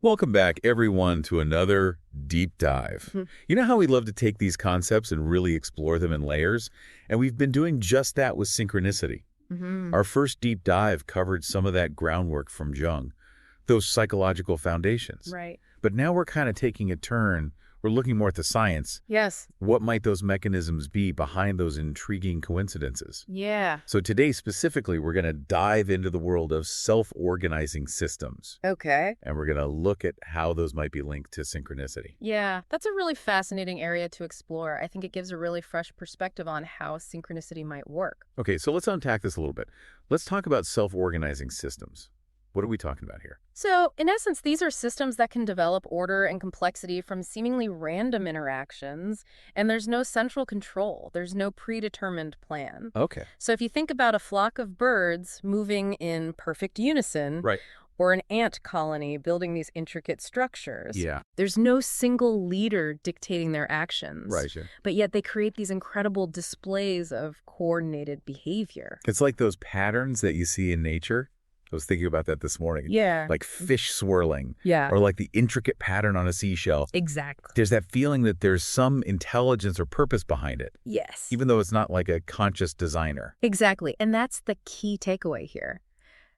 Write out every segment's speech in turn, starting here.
Welcome back, everyone, to another deep dive. Mhm. You know how we love to take these concepts and really explore them in layers? And we've been doing just that with synchronicity. Mhm. Our first deep dive covered some of that groundwork from Jung, those psychological foundations. Right. But now we're kind of taking a turn. We're looking more at the science. Yes. What might those mechanisms be behind those intriguing coincidences? Yeah. So today, specifically, we're going to dive into the world of self-organizing systems. Okay. And we're going to look at how those might be linked to synchronicity. Yeah, that's a really fascinating area to explore. I think it gives a really fresh perspective on how synchronicity might work. Okay, so let's unpack this a little bit. Let's talk about self-organizing systems. What are we talking about here? So, in essence, these are systems that can develop order and complexity from seemingly random interactions, and there's no central control. There's no predetermined plan. Okay. So, if you think about a flock of birds moving in perfect unison, Right. or an ant colony building these intricate structures, Yeah. there's no single leader dictating their actions. Right, yeah. But yet they create these incredible displays of coordinated behavior. It's like those patterns that you see in nature. I was thinking about that this morning. Yeah. Like fish swirling, Yeah. or like the intricate pattern on a seashell. Exactly. There's that feeling that there's some intelligence or purpose behind it, Yes. even though it's not like a conscious designer. Exactly. And that's the key takeaway here.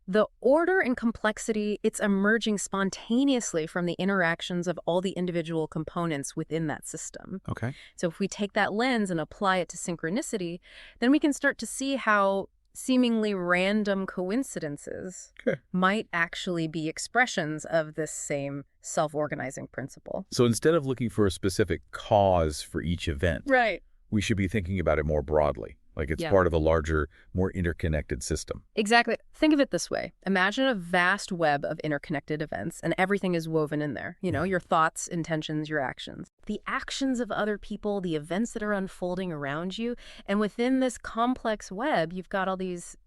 The order and complexity, it's emerging spontaneously from the interactions of all the individual components within that system. Okay. So if we take that lens and apply it to synchronicity, then we can start to see how seemingly random coincidences Okay. might actually be expressions of this same self-organizing principle. So instead of looking for a specific cause for each event, Right. we should be thinking about it more broadly, like it's Yeah. part of a larger, more interconnected system. Exactly. Think of it this way. Imagine a vast web of interconnected events, and everything is woven in there. You know, your thoughts, intentions, your actions. The actions of other people, the events that are unfolding around you. And within this complex web, you've got all these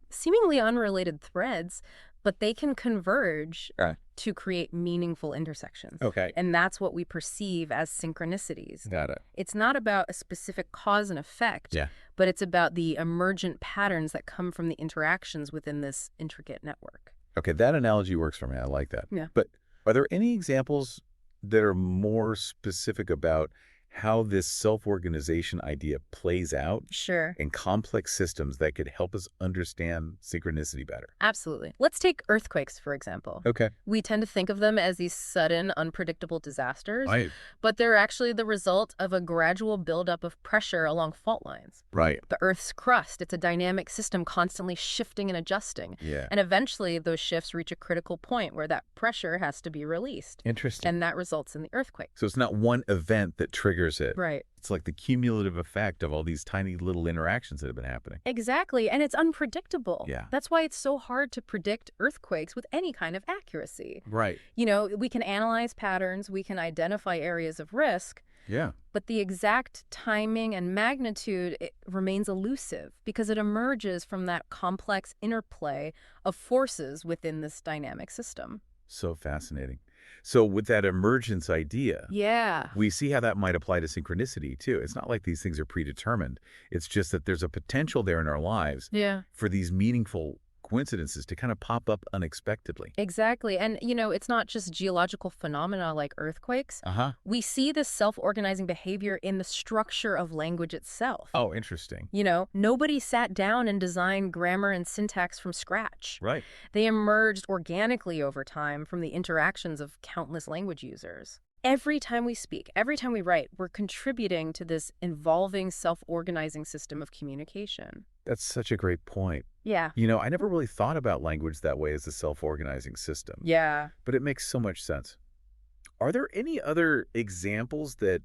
seemingly unrelated threads, but they can converge Right. to create meaningful intersections. Okay. And that's what we perceive as synchronicities. Got it. It's not about a specific cause and effect, Yeah. but it's about the emergent patterns that come from the interactions within this intricate network. Okay, that analogy works for me. I like that. Yeah. But are there any examples that are more specific about how this self-organization idea plays out Sure. in complex systems that could help us understand synchronicity better? Absolutely. Let's take earthquakes, for example. Okay. We tend to think of them as these sudden, unpredictable disasters, Right. but they're actually the result of a gradual buildup of pressure along fault lines. Right. The Earth's crust, it's a dynamic system constantly shifting and adjusting. Yeah. And eventually, those shifts reach a critical point where that pressure has to be released. Interesting. And that results in the earthquake. So it's not one event that triggers it. Right. It's like the cumulative effect of all these tiny little interactions that have been happening. Exactly. And it's unpredictable. Yeah. That's why it's so hard to predict earthquakes with any kind of accuracy. Right. You know, we can analyze patterns, we can identify areas of risk, Yeah. but the exact timing and magnitude it remains elusive because it emerges from that complex interplay of forces within this dynamic system. So fascinating. So with that emergence idea, Yeah. we see how that might apply to synchronicity, too. It's not like these things are predetermined. It's just that there's a potential there in our lives Yeah. for these meaningful coincidences to kind of pop up unexpectedly. Exactly. And, you know, it's not just geological phenomena like earthquakes. Uh-huh. We see this self-organizing behavior in the structure of language itself. Oh, interesting. You know, nobody sat down and designed grammar and syntax from scratch. Right. They emerged organically over time from the interactions of countless language users. Every time we speak, every time we write, we're contributing to this evolving self-organizing system of communication. That's such a great point. Yeah. You know, I never really thought about language that way as a self-organizing system. Yeah. But it makes so much sense. Are there any other examples that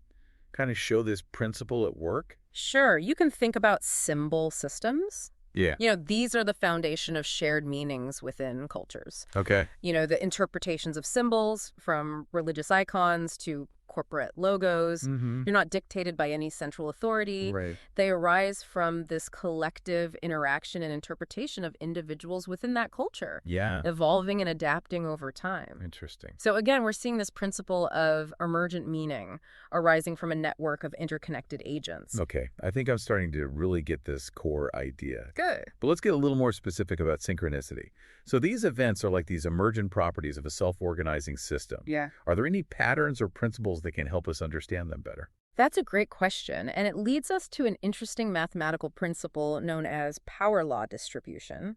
kind of show this principle at work? Sure. You can think about symbol systems. Yeah. You know, these are the foundation of shared meanings within cultures. Okay. You know, the interpretations of symbols, from religious icons to corporate logos. Mm-hmm. You're not dictated by any central authority. Right. They arise from this collective interaction and interpretation of individuals within that culture, Yeah. evolving and adapting over time. Interesting. So again, we're seeing this principle of emergent meaning arising from a network of interconnected agents. Okay. I think I'm starting to really get this core idea. Good. But let's get a little more specific about synchronicity. So these events are like these emergent properties of a self-organizing system. Yeah. Are there any patterns or principles that can help us understand them better? That's a great question, and it leads us to an interesting mathematical principle known as power law distribution.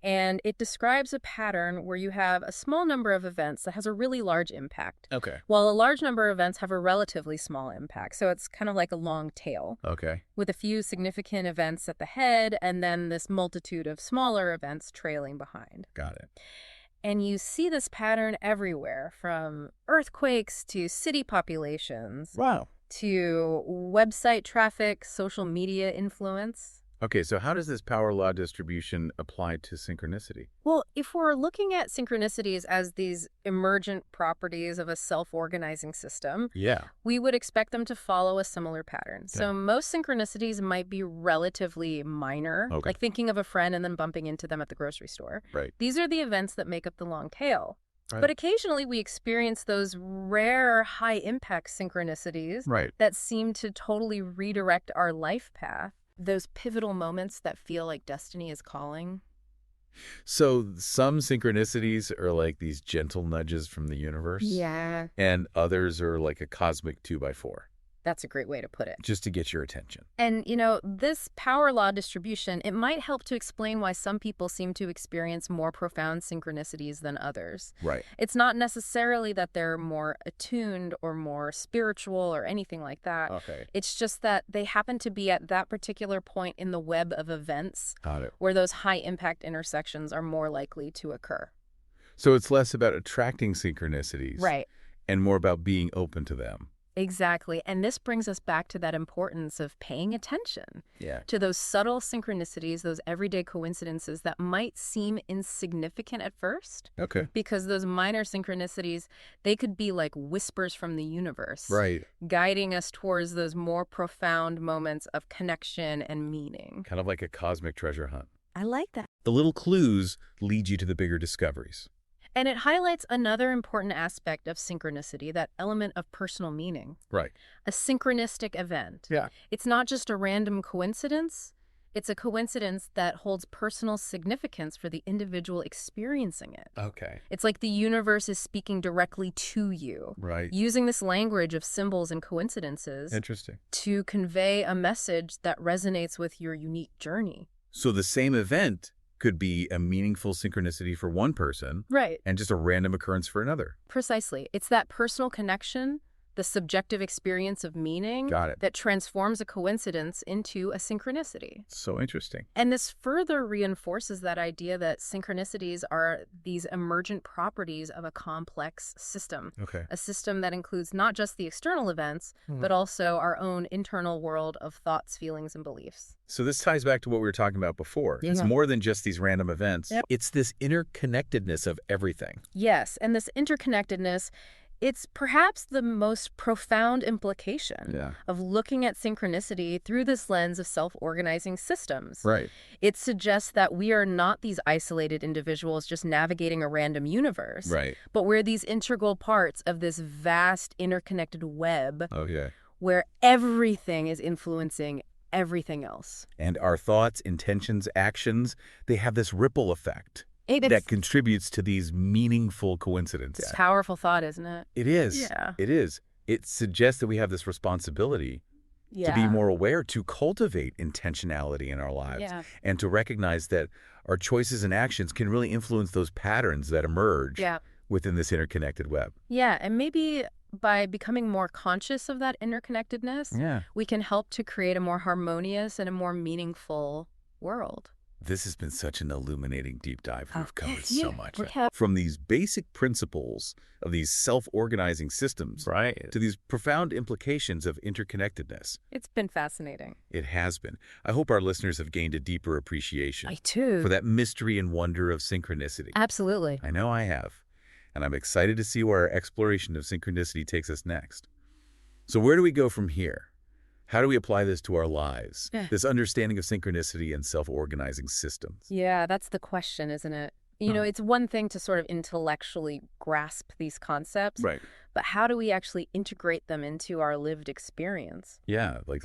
And it describes a pattern where you have a small number of events that has a really large impact, Okay. while a large number of events have a relatively small impact. So it's kind of like a long tail, Okay. with a few significant events at the head and then this multitude of smaller events trailing behind. Got it. And you see this pattern everywhere, from earthquakes to city populations Wow. to website traffic, social media influence. Okay, so how does this power law distribution apply to synchronicity? Well, if we're looking at synchronicities as these emergent properties of a self-organizing system, Yeah. we would expect them to follow a similar pattern. So Yeah. most synchronicities might be relatively minor, Okay. like thinking of a friend and then bumping into them at the grocery store. Right. These are the events that make up the long tail. Right. But occasionally we experience those rare high-impact synchronicities Right. that seem to totally redirect our life path. Those pivotal moments that feel like destiny is calling. So some synchronicities are like these gentle nudges from the universe. Yeah. And others are like a cosmic 2x4, That's a great way to put it. just to get your attention. And, this power law distribution, it might help to explain why some people seem to experience more profound synchronicities than others. Right. It's not necessarily that they're more attuned or more spiritual or anything like that. Okay. It's just that they happen to be at that particular point in the web of events Got it. where those high-impact intersections are more likely to occur. So it's less about attracting synchronicities. Right. And more about being open to them. Exactly. And this brings us back to that importance of paying attention Yeah. to those subtle synchronicities, those everyday coincidences that might seem insignificant at first. Okay. Because those minor synchronicities, they could be like whispers from the universe, Right. guiding us towards those more profound moments of connection and meaning. Kind of like a cosmic treasure hunt. I like that. The little clues lead you to the bigger discoveries. And it highlights another important aspect of synchronicity, that element of personal meaning. Right. A synchronistic event. Yeah. It's not just a random coincidence. It's a coincidence that holds personal significance for the individual experiencing it. Okay. It's like the universe is speaking directly to you, Right. using this language of symbols and coincidences Interesting. to convey a message that resonates with your unique journey. So the same event could be a meaningful synchronicity for one person Right. and just a random occurrence for another. Precisely. It's that personal connection, the subjective experience of meaning Got it. that transforms a coincidence into a synchronicity. So interesting. And this further reinforces that idea that synchronicities are these emergent properties of a complex system, Okay. a system that includes not just the external events, but also our own internal world of thoughts, feelings, and beliefs. So this ties back to what we were talking about before. It's Yeah. more than just these random events. Yep. It's this interconnectedness of everything. Yes, and this interconnectedness, it's perhaps the most profound implication Yeah. of looking at synchronicity through this lens of self-organizing systems. Right. It suggests that we are not these isolated individuals just navigating a random universe, Right. but we're these integral parts of this vast interconnected web Okay. where everything is influencing everything else. And our thoughts, intentions, actions, they have this ripple effect It's that contributes to these meaningful coincidences. a powerful thought, isn't it? It is. Yeah. It is. It suggests that we have this responsibility to be more aware, to cultivate intentionality in our lives, Yeah. and to recognize that our choices and actions can really influence those patterns that emerge Yeah. within this interconnected web. Yeah, and maybe by becoming more conscious of that interconnectedness, Yeah. we can help to create a more harmonious and a more meaningful world. This has been such an illuminating deep dive. We've covered yeah, so much. we have. From these basic principles of these self-organizing systems Right. to these profound implications of interconnectedness. It's been fascinating. It has been. I hope our listeners have gained a deeper appreciation I too. for that mystery and wonder of synchronicity. Absolutely. I know I have. and I'm excited to see where our exploration of synchronicity takes us next. So where do we go from here? How do we apply this to our lives? Yeah. This understanding of synchronicity and self-organizing systems. Yeah, that's the question, isn't it? You know, it's one thing to sort of intellectually grasp these concepts, Right. but how do we actually integrate them into our lived experience? Yeah, like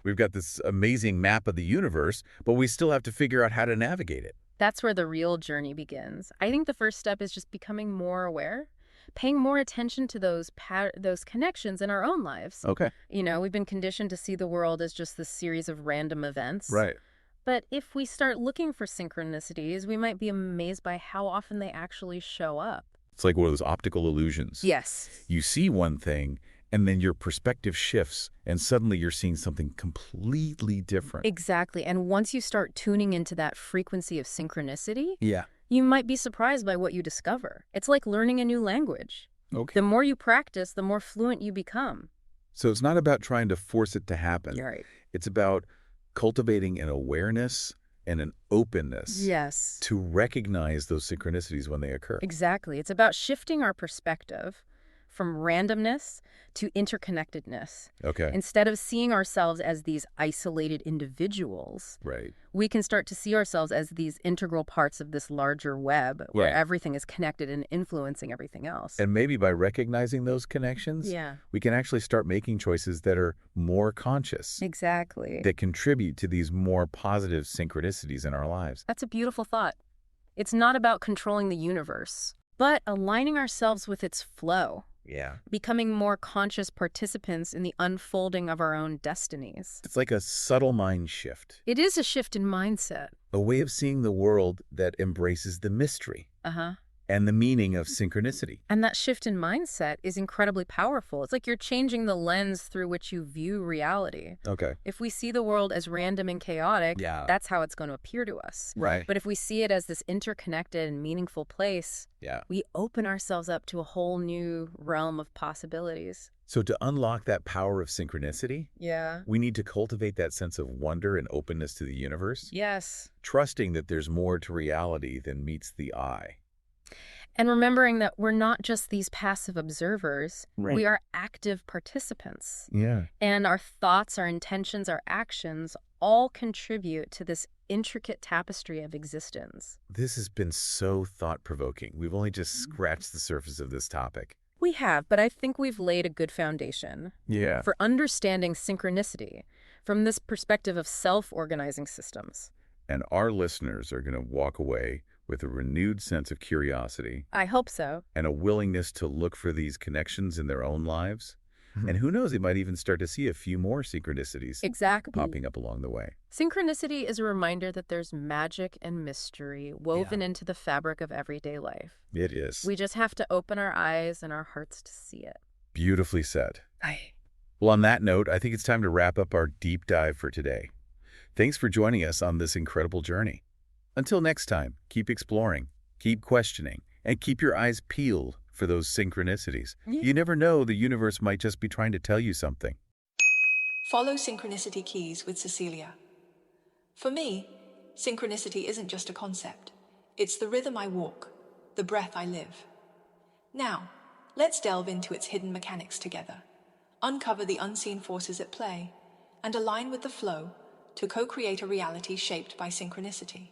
we've got this amazing map of the universe, but we still have to figure out how to navigate it. That's where the real journey begins. I think the first step is just becoming more aware, paying more attention to those connections in our own lives. Okay. You know, we've been conditioned to see the world as just this series of random events. Right. But if we start looking for synchronicities, we might be amazed by how often they actually show up. It's like one of those optical illusions. Yes. You see one thing, and then your perspective shifts, and suddenly you're seeing something completely different. Exactly. And once you start tuning into that frequency of synchronicity, Yeah. you might be surprised by what you discover. It's like learning a new language. Okay. The more you practice, the more fluent you become. So it's not about trying to force it to happen. You're right. It's about cultivating an awareness and an openness Yes. to recognize those synchronicities when they occur. Exactly. It's about shifting our perspective from randomness to interconnectedness. Okay. Instead of seeing ourselves as these isolated individuals, Right. we can start to see ourselves as these integral parts of this larger web where Right. everything is connected and influencing everything else. And maybe by recognizing those connections, Yeah, we can actually start making choices that are more conscious, exactly. that contribute to these more positive synchronicities in our lives. That's a beautiful thought. It's not about controlling the universe, but aligning ourselves with its flow, Yeah. becoming more conscious participants in the unfolding of our own destinies. It's like a subtle mind shift, It is a shift in mindset. a way of seeing the world that embraces the mystery Uh-huh. and the meaning of synchronicity. And that shift in mindset is incredibly powerful. It's like you're changing the lens through which you view reality. Okay. If we see the world as random and chaotic, Yeah. that's how it's going to appear to us. Right. But if we see it as this interconnected and meaningful place, Yeah. we open ourselves up to a whole new realm of possibilities. So to unlock that power of synchronicity, Yeah. we need to cultivate that sense of wonder and openness to the universe, Yes. trusting that there's more to reality than meets the eye. And remembering that we're not just these passive observers, Right. we are active participants. Yeah. And our thoughts, our intentions, our actions all contribute to this intricate tapestry of existence. This has been so thought-provoking. We've only just scratched the surface of this topic. We have, but I think we've laid a good foundation Yeah. for understanding synchronicity from this perspective of self-organizing systems. And our listeners are going to walk away with a renewed sense of curiosity I hope so. and a willingness to look for these connections in their own lives. And who knows, they might even start to see a few more synchronicities Exactly. popping up along the way. Synchronicity is a reminder that there's magic and mystery woven into the fabric of everyday life. It is. We just have to open our eyes and our hearts to see it. Beautifully said. Aye. Well, on that note, I think it's time to wrap up our deep dive for today. Thanks for joining us on this incredible journey. Until next time, keep exploring, keep questioning, and keep your eyes peeled for those synchronicities. You never know, the universe might just be trying to tell you something. Follow Synchronicity Keys with Cecilia. For me, synchronicity isn't just a concept. It's the rhythm I walk, the breath I live. Now, let's delve into its hidden mechanics together, uncover the unseen forces at play, and align with the flow to co-create a reality shaped by synchronicity.